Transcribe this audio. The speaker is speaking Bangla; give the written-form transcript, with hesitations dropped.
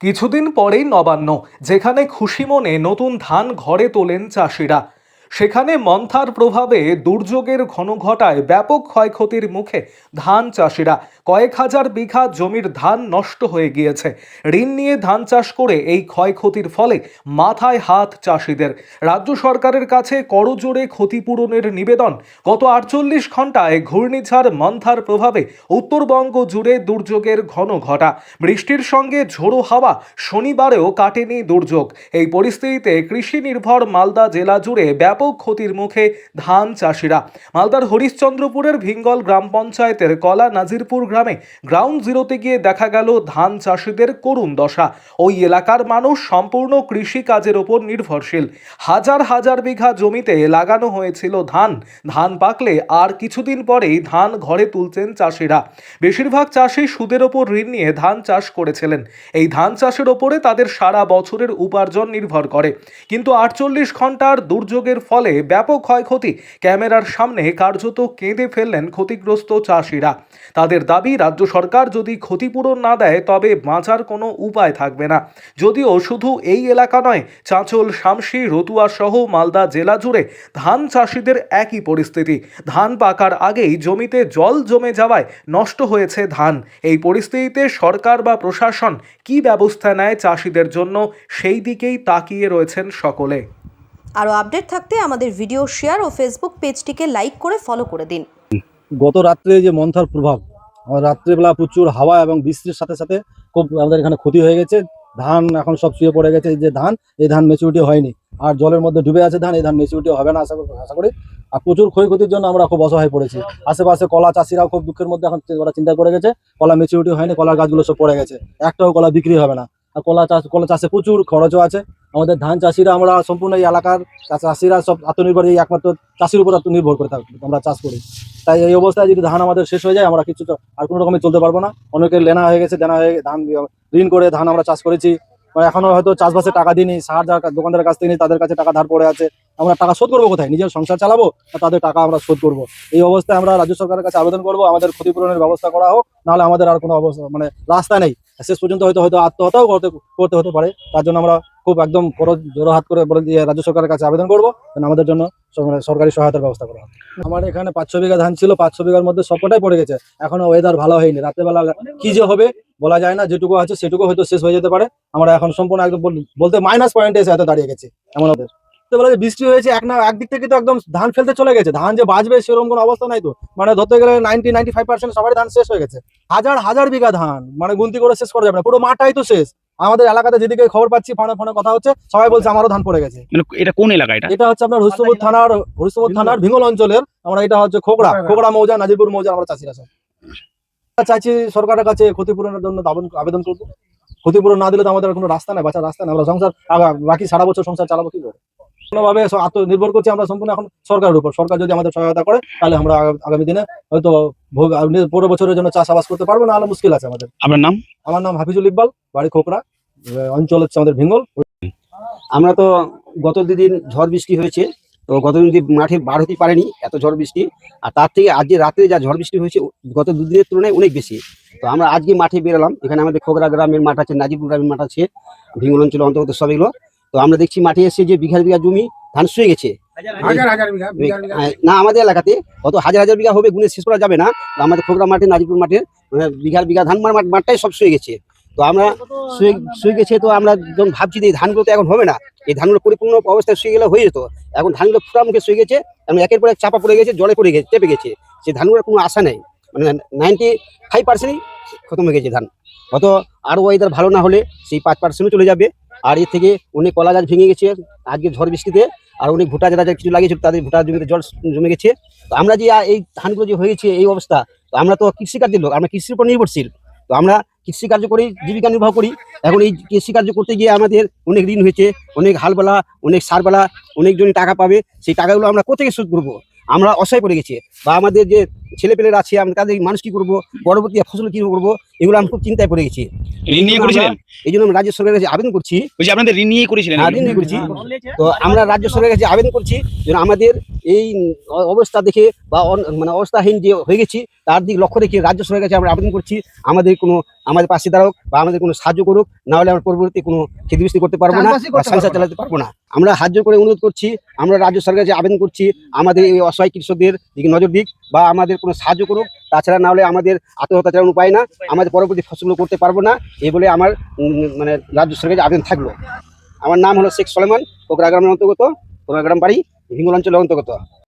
কিছুদিন পরেই নবান্ন, যেখানে খুশি মনে নতুন ধান ঘরে তোলেন চাষিরা, সেখানে মন্থার প্রভাবে দুর্যোগের ঘনঘটায় ব্যাপক ক্ষয়ক্ষতির মুখে ধান চাষিরা। কয়েক হাজার বিঘা জমির ধান নষ্ট হয়ে গিয়েছে। ঋণ নিয়ে ধান চাষ করে এই ক্ষয়ক্ষতির ফলে মাথায় হাত চাষিদের। রাজ্য সরকারের কাছে করজোড়ে ক্ষতিপূরণের নিবেদন। গত 48 ঘন্টায় ঘূর্ণিঝড় মন্থার প্রভাবে উত্তরবঙ্গ জুড়ে দুর্যোগের ঘনঘটা। বৃষ্টির সঙ্গে ঝোড়ো হাওয়া, শনিবারেও কাটেনি দুর্যোগ। এই পরিস্থিতিতে কৃষি নির্ভর মালদা জেলা জুড়ে ব্যাপক ক্ষতির মুখে ধান চাষিরা। মালদার হরিশ্চন্দ্রপুরের ভিঙ্গল গ্রাম পঞ্চায়েতের কলা নাজিরপুর গ্রামে গ্রাউন্ড জিরোতে গিয়ে দেখা গেল ধান চাষিদের করুণ দশা। ওই এলাকার মানুষ সম্পূর্ণ কৃষি কাজের ওপর নির্ভরশীল। হাজার হাজার বিঘা জমিতে লাগানো হয়েছিল ধান। ধান পাকলে আর কিছুদিন পরেই ধান ঘরে তুলছেন চাষিরা। বেশিরভাগ চাষি সুদের ওপর ঋণ নিয়ে ধান চাষ করেছিলেন। এই ধান চাষের ওপরে তাদের সারা বছরের উপার্জন নির্ভর করে। কিন্তু 48 ঘন্টার দুর্যোগের ফলে ব্যাপক ক্ষয়ক্ষতি। ক্যামেরার সামনে কার্যত কেঁদে ফেললেন ক্ষতিগ্রস্ত চাষিরা। তাদের দাবি, রাজ্য সরকার যদি ক্ষতিপূরণ না দেয় তবে বাঁচার কোনো উপায় থাকবে না। যদিও শুধু এই এলাকা নয়, চাঁচল, শামসি, রতুয়া সহ মালদা জেলা জুড়ে ধান চাষিদের একই পরিস্থিতি। ধান পাকার আগেই জমিতে জল জমে যাওয়ায় নষ্ট হয়েছে ধান। এই পরিস্থিতিতে সরকার বা প্রশাসন কী ব্যবস্থা নেয় চাষিদের জন্য, সেই দিকেই তাকিয়ে রয়েছেন সকলে। আরও আপডেট থাকতে আমাদের ভিডিও শেয়ার ও ফেসবুক পেজটিকে লাইক করে ফলো করে দিন। গত রাত্রে যে মন্থার প্রভাব, রাত্রেবেলা প্রচুর হাওয়া এবং বৃষ্টির সাথে সাথে খুব আমাদের এখানে ক্ষতি হয়ে গেছে। ধান এখন সব শুয়ে পড়ে গেছে। যে ধান, এই ধান ম্যাচুরিটি হয়নি, আর জলের মধ্যে ডুবে আছে ধান। এই ধান ম্যাচুরিটি হবে না আশা করি। আর প্রচুর ক্ষয়ক্ষতির জন্য আমরা খুব অসহায় পড়েছি। আশেপাশে কলা চাষিরাও খুব দুঃখের মধ্যে এখন ওরা চিন্তা করে গেছে। কলা ম্যাচুরিটি হয়নি, কলার গাছগুলো সব পড়ে গেছে, একটাও কলা বিক্রি হবে না। আর কলা চাষে প্রচুর খরচও আছে। আমাদের ধান চাষিরা, আমরা সম্পূর্ণ এই এলাকার চাষিরা সব আত্মনির্ভর, এই একমাত্র চাষির উপর আত্মনির্ভর করে আমরা চাষ করি। তাই এই অবস্থায় যদি ধান আমাদের শেষ হয়ে যায়, আমরা কিছু আর কোনো রকমের চলতে পারবো না। অনেকের লেনা হয়ে গেছে, দেনা হয়ে ধান ঋণ করে ধান আমরা চাষ করেছি। এখনো হয়তো চাষবাসে টাকা দিইনি, সার যার দোকানদারের কাছ থেকে নিই, তাদের কাছে টাকা ধার পড়ে আছে। আমরা টাকা শোধ করবো কোথায়? নিজের সংসার চালাবো না তাদের টাকা আমরা শোধ করবো? এই অবস্থায় আমরা রাজ্য সরকারের কাছে আবেদন করবো, আমাদের ক্ষতিপূরণের ব্যবস্থা করা হোক। নাহলে আমাদের আর কোনো অবস্থা রাস্তা নেই। শেষ পর্যন্ত হয়তো আত্মহত্যাও করতে হতে পারে। তার জন্য আমরা খুব একদম জোড়ো হাত করে বলে দিয়ে রাজ্য সরকারের কাছে আবেদন করবো আমাদের জন্য সরকারি সহায়তার ব্যবস্থা করা হয়। আমার এখানে 500 বিঘা ধান ছিল, 500 বিঘার মধ্যে সবকটাই পড়ে গেছে। এখনো ওয়েদার ভালো হয়নি, রাত্রেবেলা কি যে হবে বলা যায় না। যেটুকু আছে সেটুকু হয়তো শেষ হয়ে যেতে পারে। আমরা এখন সম্পূর্ণ একদম বলতে মাইনাস পয়েন্টে এসে এত দাঁড়িয়ে গেছে। এমন ওদের বৃষ্টি হয়েছে, একদিক থেকে তো একদম ধান ফেলতে চলে গেছে। ধান যে বাঁচবে সেরকম কোনো অবস্থা নাই তো। ধরতে গেলে 95% সবারই ধান শেষ হয়ে গেছে। হাজার হাজার বিঘা ধান, গুনতি করে শেষ করা যাবে না। পুরো মাঠটাই তো শেষ। আমাদের এলাকাতে যেদিকে খবর পাচ্ছি, ফোনে কথা হচ্ছে, সবাই বলছে আমারও ধান পড়ে গেছে। এটা কোন এলাকা? এটা হচ্ছে আপনার হরিশ্চন্দ্রপুর থানার ভিঙ্গল অঞ্চলের। আমরা এটা হচ্ছে খোকড়া মৌজা, নাজিরপুর মৌজা আমরা চাষিরা সব চাইছি সরকারের কাছে ক্ষতিপূরণের জন্য আবেদন করবো। ক্ষতিপূরণ না দিলে তো আমাদের কোনো রাস্তা নেই, বাঁচার রাস্তা নেই। আমরা সংসার বাকি সারা বছর সংসার চালাবো কি করে? কোনোভাবে আত্মনির্ভর করছি আমরা সম্পূর্ণ এখন সরকারের উপর। সরকার যদি আমাদের সহায়তা করে তাহলে আমরা আগামী দিনে হয়তো পুরো বছরের জন্য চাষাবাস করতে পারবো, না হলে মুশকিল আছে আমাদের। আপনার নাম? আমার নাম হাফিজুল ইকবাল, বাড়ি খোকড়া, অঞ্চল হচ্ছে আমাদের ভিঙ্গল। আমরা তো গত দুদিন ঝড় বৃষ্টি হয়েছে, তো গত দুদিন মাঠে বার হতে পারেনি, এত ঝড় বৃষ্টি। আর তার থেকে আজকে রাতে যা ঝড় বৃষ্টি হয়েছে গত দুদিনের তুলনায় অনেক বেশি। তো আমরা আজকে মাঠে বেরোলাম। এখানে আমাদের খোকড়া গ্রামের মাঠ আছে, নাজিরপুর গ্রামের মাঠ আছে, ভিঙ্গল অঞ্চলের অন্তর্গত সব এগুলো। তো আমরা দেখছি মাঠে এসে যে বিঘা বিঘা জমি ধান শুয়ে গেছে। না, আমাদের এলাকাতে কত হাজার হাজার বিঘা হবে, গুণে শেষ করা যাবে না। আমাদের খোকড়া মাঠে, নাজিরপুর মাঠে বিঘা বিঘা ধান মাঠটাই সব শুয়ে গেছে। তো আমরা শুয়ে গেছে। তো আমরা যখন ভাবছি যে এই ধানগুলো তো এখন হবে না, এই ধানগুলো পরিপূর্ণ অবস্থায় শুয়ে গেলে হয়ে যেত। এখন ধানগুলো ফুটা মুখে শুয়ে গেছে, এবং একের পর এক চাপা পড়ে গেছে, জলে পড়ে গেছে, চেপে গেছে। সেই ধানগুলোর কোনো আশা নেই, 95% খতম হয়ে গেছে ধান। হয়তো আরও ওয়েদার ভালো না হলে সেই 5% চলে যাবে। আর এর থেকে অনেক কলা গাছ ভেঙে গেছে আজকে ঝড় বৃষ্টিতে। আর অনেক ভুট্টা যারা কিছু লাগিয়েছিল তাদের ভুট্টা জমিতে জল জমে গেছে। তো আমরা যে এই ধানগুলো যে হয়েছে এই অবস্থা, তো আমরা তো কৃষিকার্যের লোক, আমরা কৃষির উপর নির্ভরশীল। তো আমরা কৃষিকার্য করি, জীবিকা নির্বাহ করি। এখন এই কৃষিকার্য করতে গিয়ে আমাদের অনেক ঋণ হয়েছে, অনেক হালবেলা, অনেক সারবেলা, অনেকজনই টাকা পাবে। সেই টাকাগুলো আমরা কোথেকে শোধ করবো? আমরা অসহায় পড়ে গেছি, বা আমাদের যে ছেলেপেলেরা আছে আমরা তাদের মানুষ কি করবো, পরবর্তী ফসল কি করবো, এগুলো আমরা খুব চিন্তায় পড়ে গেছি। ঋণ নিয়ে করেছিলেন? এই জন্য আমি রাজ্য সরকারের কাছে আবেদন করছি। বলছি আপনাদের ঋণ নিয়ে করেছিলেন? হ্যাঁ, ঋণ নিয়ে করেছি। তো আমরা রাজ্য সরকারের কাছে আবেদন করছি যেন আমাদের এই অবস্থা দেখে বা মানে অবস্থাহীন যে হয়ে গেছি তার দিক লক্ষ্য রেখে রাজ্য সরকারের কাছে আমরা আবেদন করছি আমাদের পাশে দাঁড়াক বা আমাদের কোনো সাহায্য করুক, না হলে আমরা পরবর্তী কোনো ক্ষতিগ্রস্ত করতে পারবো না বা সংসার চালাতে পারবো না। আমরা হাত জোর করে অনুরোধ করছি, আমরা রাজ্য সরকারের কাছে আবেদন করছি আমাদের এই অসহায় কৃষকদের দিকে নজর দিক বা আমাদের কোনো সাহায্য করুক, তাছাড়া না হলে আমাদের আত্মহত্যা চালানোর উপায় না, আমাদের পরবর্তী ফসলগুলো করতে পারবো না, এই বলে আমার মানে রাজ্য সরকারের কাছে আবেদন থাকলো। আমার নাম হলো শেখ সলেমান, কোকরা গ্রামের অন্তর্গত, কোকরা গ্রাম বাড়ি, হিঙ্গল অঞ্চলের অন্তর্গত।